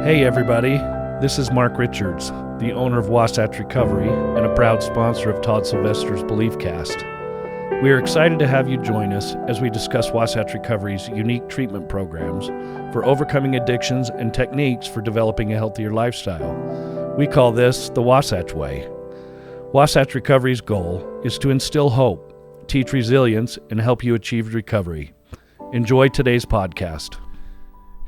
Hey everybody, this is Mark Richards, the owner of Wasatch Recovery and a proud sponsor of Todd Sylvester's BeliefCast. We are excited to have you join us as we discuss Wasatch Recovery's unique treatment programs for overcoming addictions and techniques for developing a healthier lifestyle. We call this the Wasatch Way. Wasatch Recovery's goal is to instill hope, teach resilience, and help you achieve recovery. Enjoy today's podcast.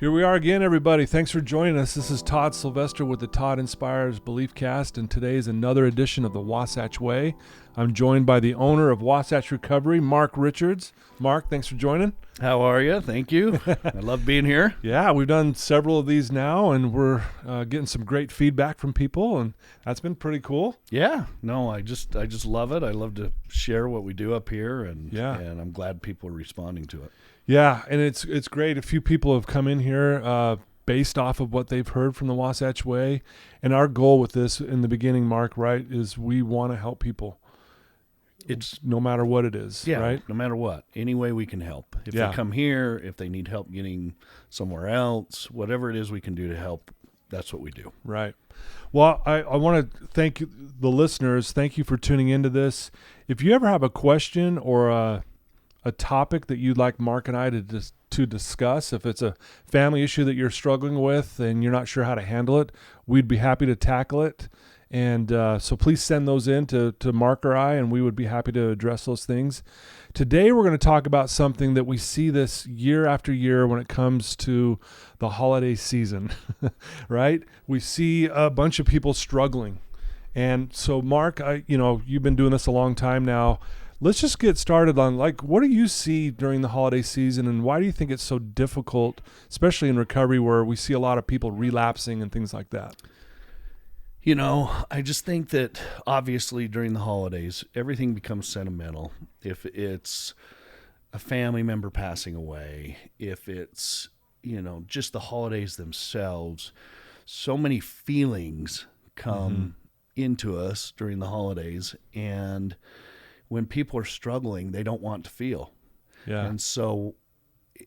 Here we are again, everybody. Thanks for joining us. This is Todd Sylvester with the Todd Inspires BeliefCast, and today is another edition of the Wasatch Way. I'm joined by the owner of Wasatch Recovery, Mark Richards. Mark, thanks for joining. How are you? Thank you. I love being here. Yeah, we've done several of these now, and we're getting some great feedback from people, and that's been pretty cool. Yeah, no, I just love it. I love to share what we do up here, and I'm glad people are responding to it. Yeah, and it's great. A few people have come in here based off of what they've heard from the Wasatch Way. And our goal with this in the beginning, Mark, right, is we want to help people. It's no matter what it is, right? No matter what. Any way we can help. If they come here, if they need help getting somewhere else, whatever it is we can do to help, that's what we do. Right. Well, I want to thank the listeners. Thank you for tuning into this. If you ever have a question or a topic that you'd like Mark and I to discuss, if it's a family issue that you're struggling with and you're not sure how to handle it, we'd be happy to tackle it. And so please send those in to Mark or I, and we would be happy to address those things. Today we're going to talk about something that we see this year after year when it comes to the holiday season, right? We see a bunch of people struggling. And so Mark, you've been doing this a long time now. Let's just get started on, what do you see during the holiday season, and why do you think it's so difficult, especially in recovery where we see a lot of people relapsing and things like that? I just think that obviously during the holidays, everything becomes sentimental. If it's a family member passing away, if it's, just the holidays themselves, so many feelings come into us during the holidays, and when people are struggling, they don't want to feel. Yeah. And so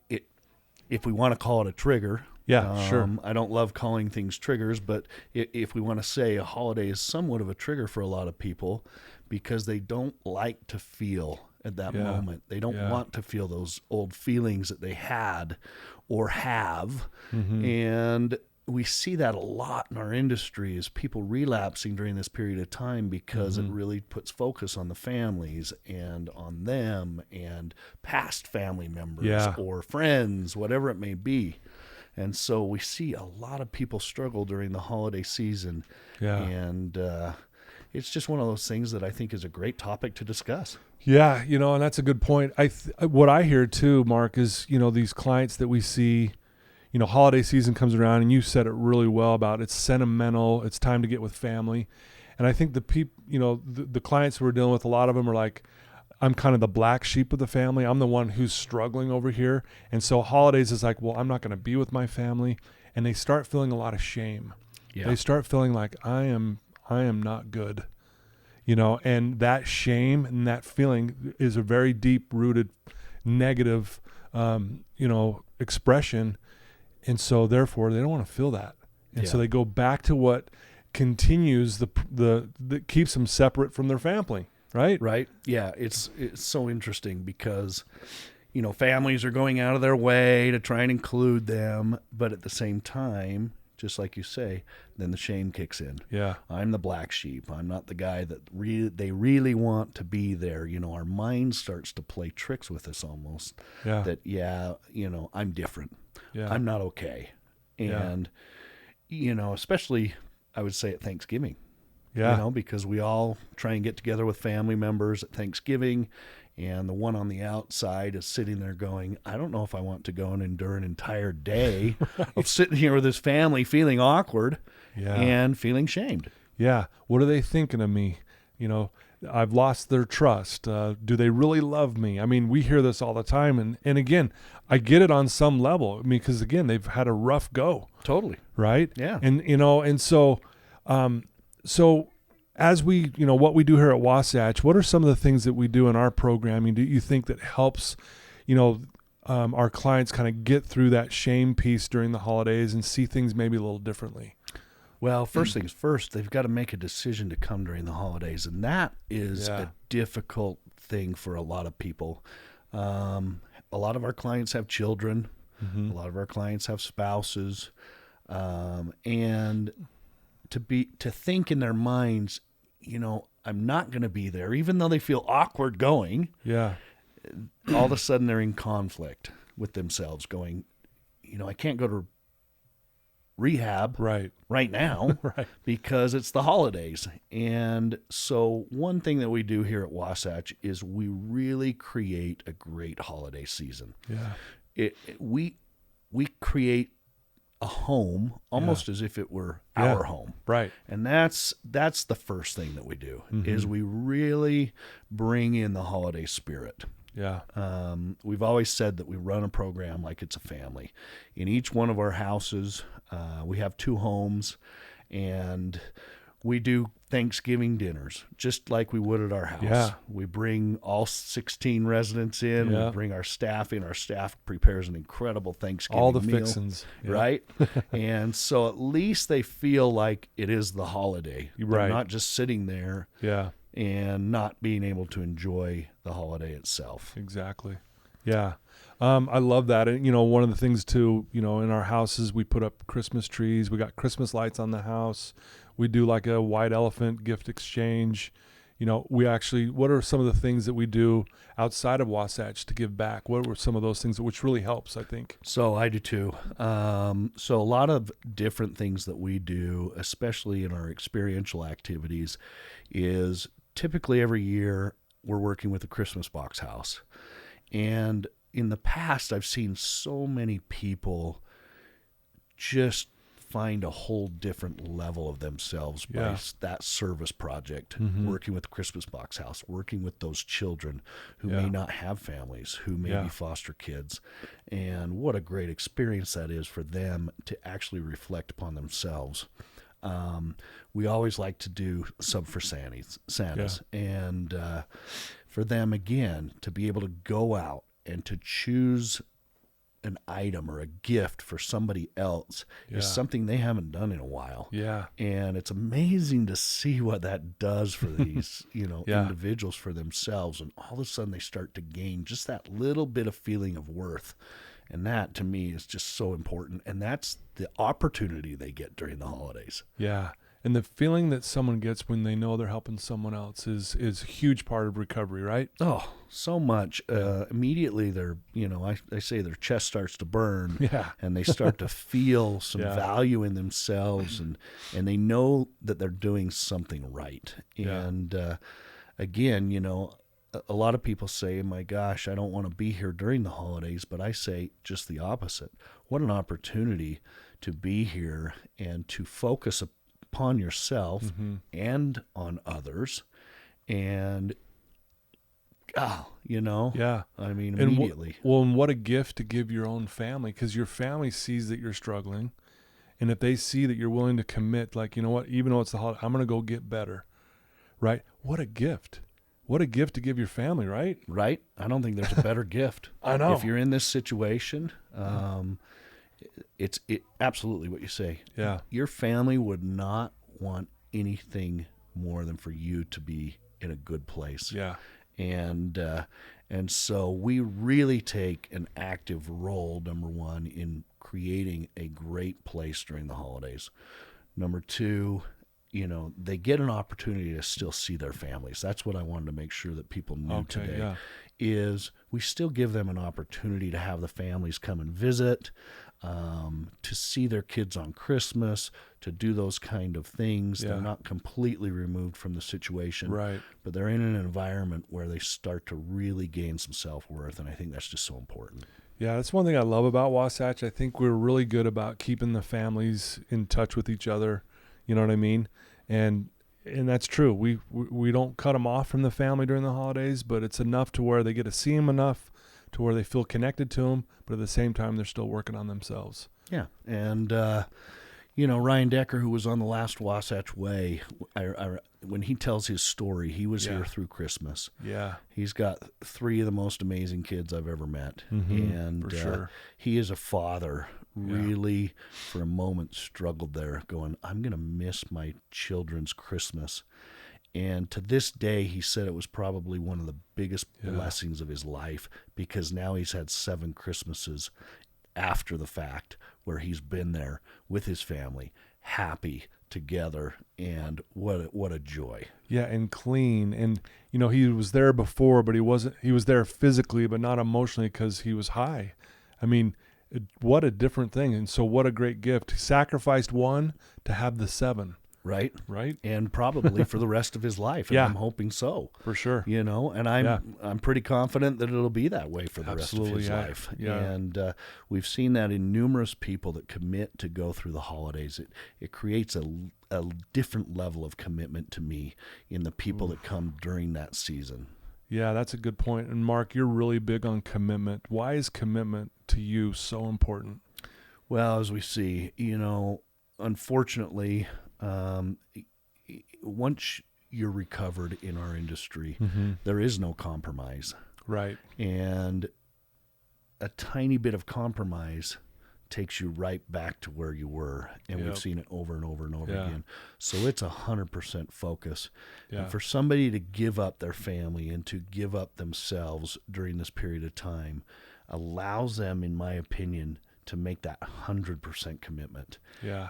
if we want to call it a trigger, sure. I don't love calling things triggers, but if we want to say a holiday is somewhat of a trigger for a lot of people because they don't like to feel at that moment. They don't want to feel those old feelings that they had or have. And we see that a lot in our industry is people relapsing during this period of time because it really puts focus on the families and on them and past family members or friends, whatever it may be. And so we see a lot of people struggle during the holiday season. Yeah. And it's just one of those things that I think is a great topic to discuss. Yeah, and that's a good point. What I hear too, Mark, is, these clients that we see, holiday season comes around, and you said it really well about it's sentimental. It's time to get with family. And I think the people, the clients we're dealing with, a lot of them are like, I'm kind of the black sheep of the family. I'm the one who's struggling over here. And so holidays is like, well, I'm not going to be with my family. And they start feeling a lot of shame. Yeah. They start feeling like I am not good, and that shame and that feeling is a very deep rooted negative, expression. And so therefore they don't want to feel that. And so they go back to what continues that keeps them separate from their family. Right. Right. Yeah. It's so interesting because, families are going out of their way to try and include them. But at the same time, just like you say, then the shame kicks in. Yeah. I'm the black sheep. I'm not the guy that they really want to be there. Our mind starts to play tricks with us almost. Yeah. That, I'm different. Yeah. I'm not okay. And, especially I would say at Thanksgiving. Yeah. Because we all try and get together with family members at Thanksgiving, and the one on the outside is sitting there going, I don't know if I want to go and endure an entire day of sitting here with his family feeling awkward and feeling shamed. Yeah. What are they thinking of me? I've lost their trust. Do they really love me? I mean, we hear this all the time. And again, I get it on some level. Because again, they've had a rough go. Totally. Right? Yeah. And so as we, what we do here at Wasatch, what are some of the things that we do in our programming do you think that helps, our clients kind of get through that shame piece during the holidays and see things maybe a little differently? Well, first things first, they've got to make a decision to come during the holidays, and that is Yeah. a difficult thing for a lot of people. A lot of our clients have children. Mm-hmm. A lot of our clients have spouses, and to think in their minds, I'm not going to be there, even though they feel awkward going. Yeah. All of a sudden, they're in conflict with themselves, going, I can't go to rehab right now Right. because it's the holidays. And so one thing that we do here at Wasatch is we really create a great holiday season. Yeah. We create a home almost as if it were our home. Right. And that's the first thing that we do is we really bring in the holiday spirit. Yeah. We've always said that we run a program like it's a family. In each one of our houses, we have 2 homes, and we do Thanksgiving dinners just like we would at our house. Yeah. We bring all 16 residents in. Yeah. We bring our staff in. Our staff prepares an incredible Thanksgiving All the meal, fixins. Yeah. right? And so at least they feel like it is the holiday. They're Right. not just sitting there Yeah. and not being able to enjoy the holiday itself. Exactly. Yeah. I love that. And, one of the things too, in our houses, we put up Christmas trees. We got Christmas lights on the house. We do like a white elephant gift exchange. What are some of the things that we do outside of Wasatch to give back? What were some of those things which really helps, I think? So I do too. So a lot of different things that we do, especially in our experiential activities, is typically every year we're working with a Christmas box house. And in the past, I've seen so many people just find a whole different level of themselves by that service project, working with the Christmas box house, working with those children who may not have families, who may be foster kids. And what a great experience that is for them to actually reflect upon themselves. We always like to do Sub for Santas. And for them, again, to be able to go out and to choose an item or a gift for somebody else is something they haven't done in a while. Yeah. And it's amazing to see what that does for these, individuals, for themselves. And all of a sudden they start to gain just that little bit of feeling of worth. And that, to me, is just so important. And that's the opportunity they get during the holidays. Yeah. And the feeling that someone gets when they know they're helping someone else is a huge part of recovery, right? Oh, so much. Immediately, I say their chest starts to burn. Yeah. And they start to feel some value in themselves. And they know that they're doing something right. And again, a lot of people say, my gosh, I don't want to be here during the holidays, but I say just the opposite. What an opportunity to be here and to focus upon yourself and on others. And, I mean, immediately. And what a gift to give your own family, because your family sees that you're struggling. And if they see that you're willing to commit, like, even though it's the holiday, I'm going to go get better, right? What a gift. What a gift to give your family, right? Right. I don't think there's a better gift. I know. If you're in this situation, it's absolutely what you say. Yeah. Your family would not want anything more than for you to be in a good place. Yeah. And so we really take an active role, number one, in creating a great place during the holidays. Number two, they get an opportunity to still see their families. That's what I wanted to make sure that people knew today, is we still give them an opportunity to have the families come and visit, to see their kids on Christmas, to do those kind of things. They're not completely removed from the situation, right? But they're in an environment where they start to really gain some self-worth, and I think that's just so important. Yeah, that's one thing I love about Wasatch. I think we're really good about keeping the families in touch with each other. You know what I mean? And that's true. We don't cut them off from the family during the holidays, but it's enough to where they get to see them enough to where they feel connected to them, but at the same time, they're still working on themselves. Yeah. And, Ryan Decker, who was on the last Wasatch Way, when he tells his story, he was Yeah. here through Christmas. Yeah. He's got 3 of the most amazing kids I've ever met. Mhm, And for sure. he is a father, really, for a moment, struggled there, going, I'm going to miss my children's Christmas. And to this day, he said it was probably one of the biggest blessings of his life, because now he's had 7 Christmases after the fact where he's been there with his family, happy together, and what a joy. Yeah, and clean. And, he was there before, but he was there physically, but not emotionally, because he was high. I mean, what a different thing. And so what a great gift. He sacrificed 1 to have the 7. Right? Right? And probably for the rest of his life. And Yeah. I'm hoping so. For sure. And I'm pretty confident that it'll be that way for the rest of his life. Yeah. And we've seen that in numerous people that commit to go through the holidays. It creates a different level of commitment to me in the people that come during that season. Yeah, that's a good point. And Mark, you're really big on commitment. Why is commitment to you so important? Well, as we see, unfortunately, once you're recovered in our industry, there is no compromise. Right. And a tiny bit of compromise takes you right back to where you were. And we've seen it over and over and over again. So it's 100% focus. Yeah. And for somebody to give up their family and to give up themselves during this period of time allows them, in my opinion, to make that 100% commitment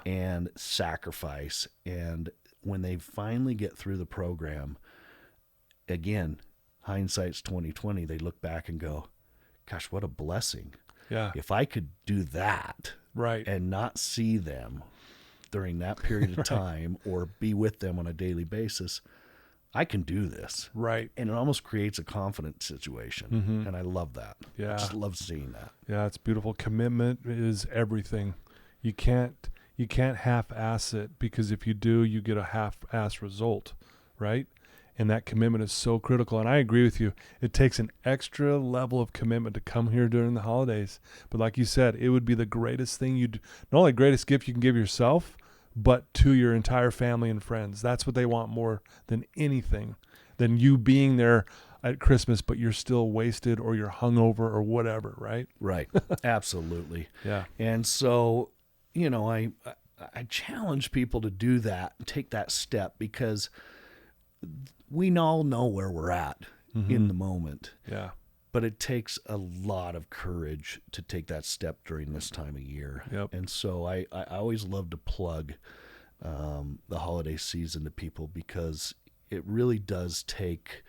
and sacrifice. And when they finally get through the program, again, hindsight's 20/20, they look back and go, gosh, what a blessing. Yeah. If I could do that and not see them during that period of time or be with them on a daily basis, I can do this. Right. And it almost creates a confident situation. And I love that. Yeah. I just love seeing that. Yeah, it's beautiful. Commitment is everything. You can't half-ass it, because if you do, you get a half-ass result, right? And that commitment is so critical. And I agree with you. It takes an extra level of commitment to come here during the holidays. But like you said, it would be the greatest thing not only greatest gift you can give yourself, but to your entire family and friends. That's what they want more than anything, than you being there at Christmas, but you're still wasted or you're hungover or whatever, right? Right. Absolutely. Yeah. And so, I challenge people to do that and take that step, because we all know where we're at in the moment. Yeah. But it takes a lot of courage to take that step during this time of year. Yep. And so I always love to plug the holiday season to people, because it really does take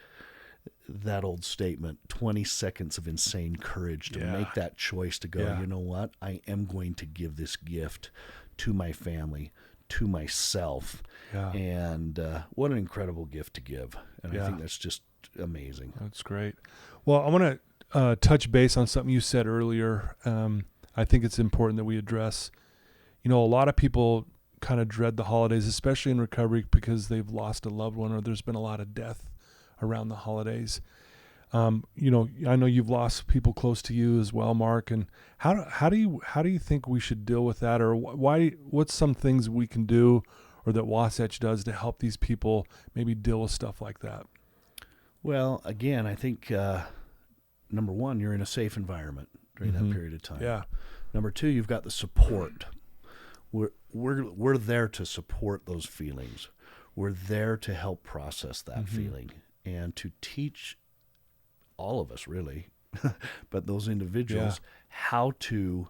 that old statement, 20 seconds of insane courage to make that choice to go, you know what? I am going to give this gift to my family, to myself. Yeah. And what an incredible gift to give. And I think that's just amazing. That's great. Well, I want to touch base on something you said earlier. I think it's important that we address, a lot of people kind of dread the holidays, especially in recovery, because they've lost a loved one or there's been a lot of death around the holidays. I know you've lost people close to you as well, Mark. And how do you think we should deal with that, or what's some things we can do, or that Wasatch does to help these people maybe deal with stuff like that? Well, again, I think number one, you're in a safe environment during that period of time. Yeah. Number two, you've got the support. We're there to support those feelings. We're there to help process that feeling and to teach all of us, really, but those individuals, how to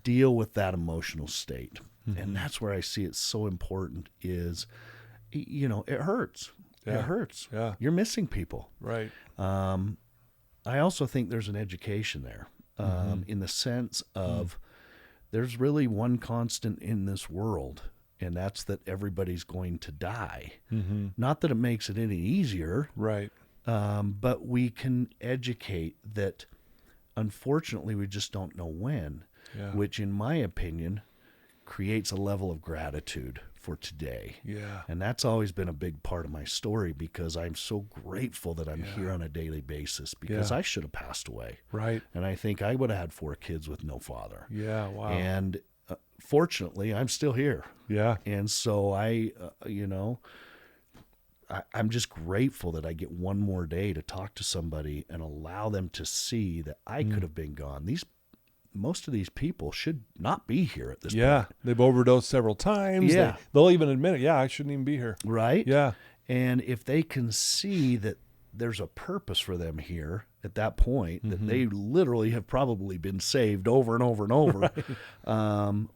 deal with that emotional state. And that's where I see it so important is, it hurts. Yeah. It hurts. Yeah. You're missing people. Right. I also think there's an education there in the sense of there's really one constant in this world, and that's that everybody's going to die. Not that it makes it any easier. Right. But we can educate that, unfortunately, we just don't know when, which, in my opinion, creates a level of gratitude for today. Yeah. And that's always been a big part of my story, because I'm so grateful that I'm here on a daily basis, because I should have passed away. Right. And I think I would have had 4 kids with no father. Yeah. Wow. And fortunately, I'm still here. Yeah. And so I, I'm just grateful that I get one more day to talk to somebody and allow them to see that I could have been gone. Most of these people should not be here at this point. They've overdosed several times. Yeah. They'll even admit it. Yeah, I shouldn't even be here. Right? Yeah. And if they can see that there's a purpose for them here at that point, that they literally have probably been saved over and over and over,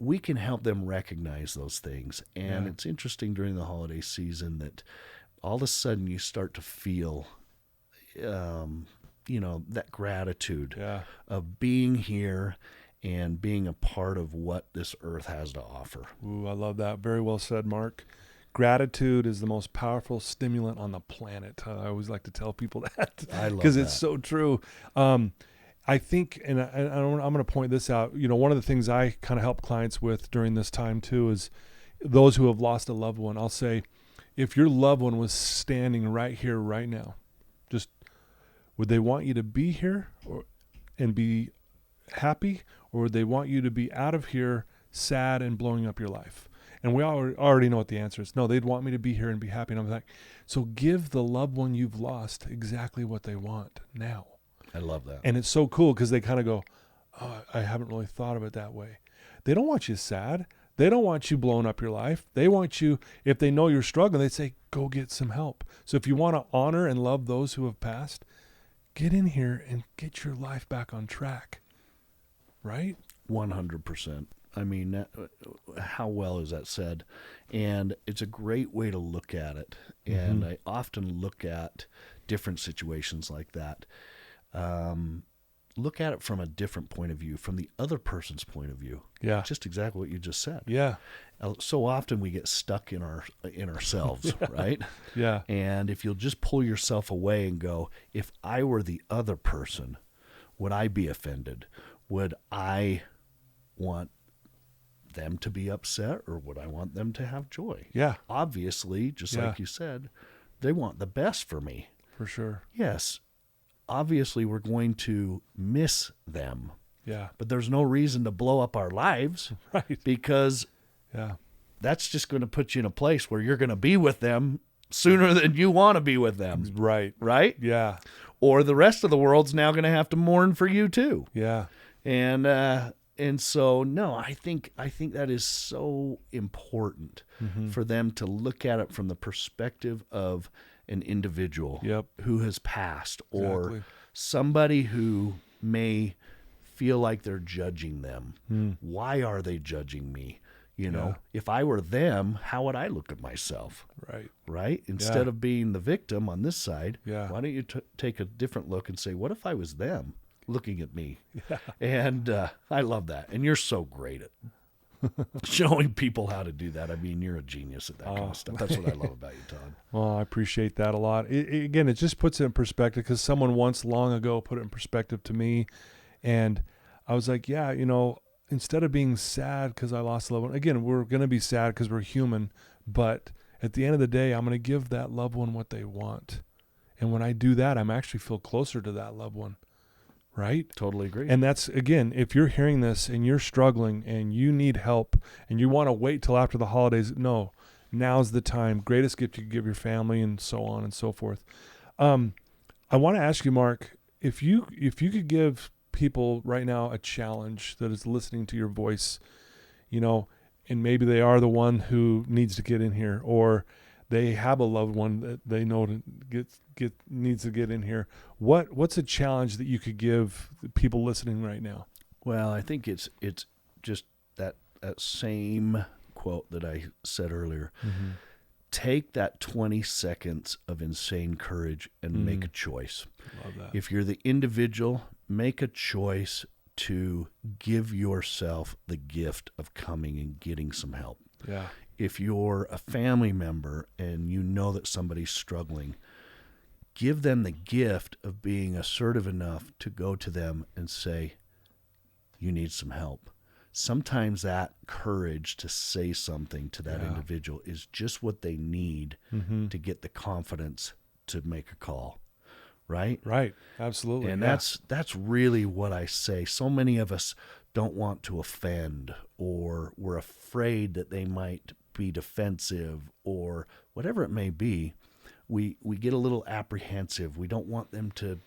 we can help them recognize those things. And it's interesting during the holiday season that all of a sudden you start to feel that gratitude of being here and being a part of what this earth has to offer. Ooh, I love that. Very well said, Mark. Gratitude is the most powerful stimulant on the planet. I always like to tell people that. I love that. Because it's so true. I think, and I'm going to point this out, one of the things I kind of help clients with during this time too is those who have lost a loved one. I'll say, if your loved one was standing right here, right now, just would they want you to be here and be happy, or would they want you to be out of here sad and blowing up your life? And we already know what the answer is. No, they'd want me to be here and be happy. And I'm like, so give the loved one you've lost exactly what they want now. I love that. And it's so cool because they kind of go, oh, I haven't really thought of it that way. They don't want you sad. They don't want you blowing up your life. They want you, if they know you're struggling, they say, go get some help. So if you want to honor and love those who have passed, get in here and get your life back on track. Right? 100%. I mean, how well is that said? And it's a great way to look at it. And I often look at different situations like that. Look at it from a different point of view, from the other person's point of view. Yeah. Just exactly what you just said. Yeah. So often we get stuck in ourselves, right? Yeah. And if you'll just pull yourself away and go, if I were the other person, would I be offended? Would I want them to be upset, or would I want them to have joy? Yeah. Obviously, just like you said, they want the best for me. For sure. Yes. Obviously, we're going to miss them. Yeah. But there's no reason to blow up our lives. Right. Because that's just going to put you in a place where you're going to be with them sooner than you want to be with them. Right. Right? Yeah. Or the rest of the world's now going to have to mourn for you too. Yeah. And so, no, I think that is so important for them to look at it from the perspective of an individual who has passed, or somebody who may feel like they're judging them. Why are they judging me? If I were them, how would I look at myself? Right? Instead of being the victim on this side, why don't you take a different look and say, what if I was them looking at me? And I love that. And you're so great at showing people how to do that. I mean, you're a genius at that kind of stuff. That's what I love about you, Todd. Well, I appreciate that a lot. Again, it just puts it in perspective, because someone once long ago put it in perspective to me. And I was like, instead of being sad because I lost a loved one, again, we're going to be sad because we're human. But at the end of the day, I'm going to give that loved one what they want. And when I do that, I'm actually feel closer to that loved one. Right? Totally agree. And that's, again, if you're hearing this and you're struggling and you need help and you want to wait till after the holidays, no, now's the time. Greatest gift you can give your family, and so on and so forth. I want to ask you, Mark, if you could give people right now a challenge that is listening to your voice, and maybe they are the one who needs to get in here, or they have a loved one that they know needs to get in here. What's a challenge that you could give people listening right now? Well, I think it's just that same quote that I said earlier. Take that 20 seconds of insane courage and make a choice. Love that. If you're the individual, make a choice to give yourself the gift of coming and getting some help. Yeah. If you're a family member and you know that somebody's struggling, give them the gift of being assertive enough to go to them and say, you need some help. Sometimes that courage to say something to that individual is just what they need to get the confidence to make a call. Right? Right. Absolutely. And that's really what I say. So many of us don't want to offend, or we're afraid that they might be defensive, or whatever it may be. we get a little apprehensive. We don't want them to,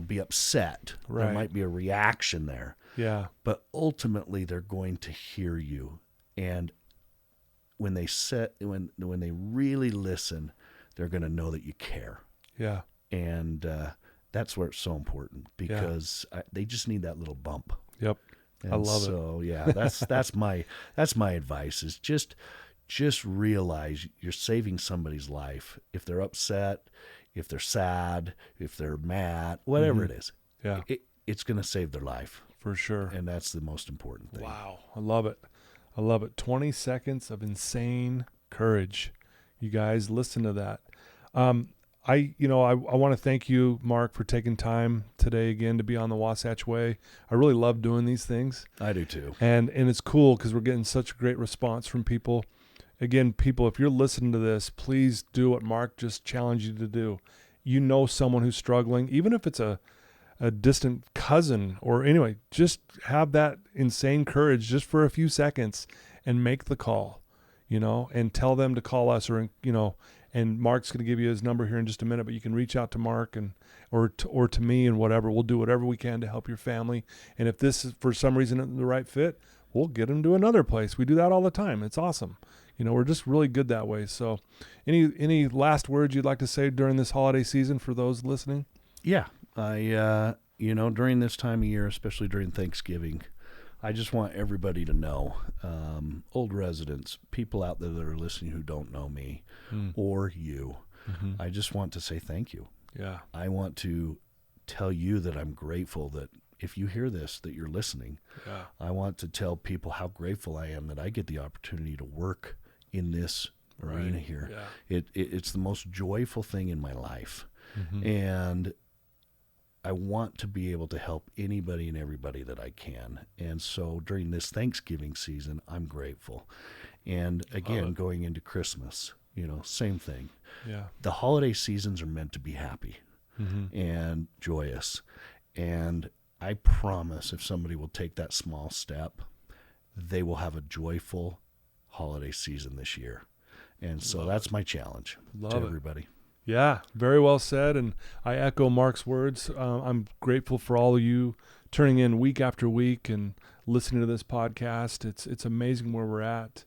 be upset. Right. There might be a reaction there. Yeah. But ultimately, they're going to hear you. And when they really listen, they're going to know that you care. Yeah. And that's where it's so important, because they just need that little bump. Yep. And I love it. So yeah, that's my advice, is just realize you're saving somebody's life. If they're upset, if they're sad, if they're mad, whatever it is, it's going to save their life. For sure. And that's the most important thing. Wow. I love it. 20 seconds of insane courage. You guys listen to that. I want to thank you, Mark, for taking time today again to be on the Wasatch Way. I really love doing these things. I do too. And it's cool because we're getting such a great response from people. Again, people, if you're listening to this, please do what Mark just challenged you to do. You know someone who's struggling, even if it's a distant cousin, or anyway, just have that insane courage just for a few seconds and make the call, and tell them to call us, or, and Mark's going to give you his number here in just a minute, but you can reach out to Mark or to me, and whatever. We'll do whatever we can to help your family. And if this is for some reason the right fit, we'll get them to another place. We do that all the time. It's awesome. We're just really good that way. So any last words you'd like to say during this holiday season for those listening? Yeah. I, during this time of year, especially during Thanksgiving, I just want everybody to know, old residents, people out there that are listening who don't know me or you, I just want to say thank you. Yeah. I want to tell you that I'm grateful that if you hear this, that you're listening. Yeah. I want to tell people how grateful I am that I get the opportunity to work in this arena here. Yeah. It's the most joyful thing in my life. And I want to be able to help anybody and everybody that I can. And so during this Thanksgiving season, I'm grateful. And again, going into Christmas, same thing. Yeah. The holiday seasons are meant to be happy and joyous. And I promise if somebody will take that small step, they will have a joyful holiday season this year. And so that's my challenge to everybody. Yeah, very well said. And I echo Mark's words. I'm grateful for all of you turning in week after week and listening to this podcast. It's amazing where we're at.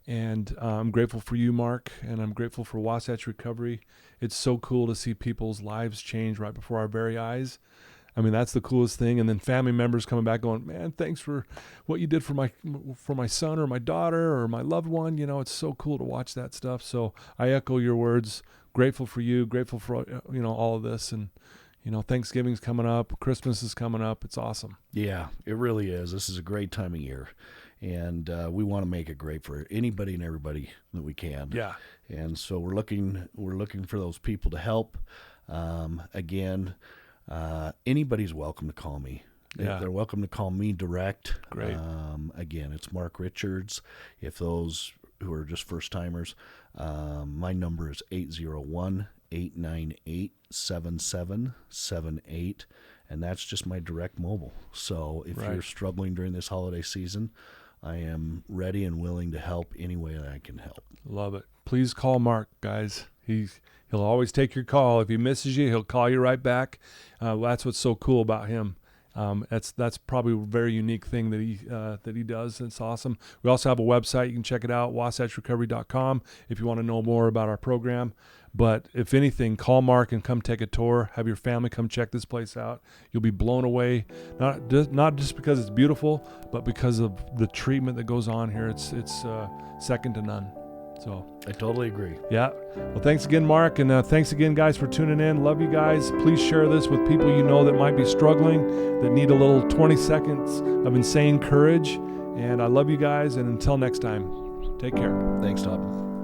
And I'm grateful for you, Mark, and I'm grateful for Wasatch Recovery. It's so cool to see people's lives change right before our very eyes. I mean, that's the coolest thing. And then family members coming back going, man, thanks for what you did for my son or my daughter or my loved one. It's so cool to watch that stuff. So I echo your words. Grateful for you, grateful for, all of this. And, Thanksgiving's coming up. Christmas is coming up. It's awesome. Yeah, it really is. This is a great time of year. And we want to make it great for anybody and everybody that we can. Yeah. And so we're looking for those people to help. Again, anybody's welcome to call me. Yeah. They're welcome to call me direct. Great. Again, it's Mark Richards. If those who are just first timers, my number is 801-898-7778, and that's just my direct mobile. So if you're struggling during this holiday season, I am ready and willing to help any way that I can help. Love it. Please call Mark, guys. He'll always take your call. If he misses you, he'll call you right back. That's what's so cool about him. That's probably a very unique thing that he does. It's awesome. We also have a website. You can check it out, wasatchrecovery.com, if you want to know more about our program. But if anything, call Mark and come take a tour. Have your family come check this place out. You'll be blown away, not just because it's beautiful, but because of the treatment that goes on here. It's second to none. So I totally agree. Yeah. Well, thanks again, Mark. And thanks again, guys, for tuning in. Love you guys. Please share this with people you know that might be struggling, that need a little 20 seconds of insane courage. And I love you guys. And until next time, take care. Thanks, Todd.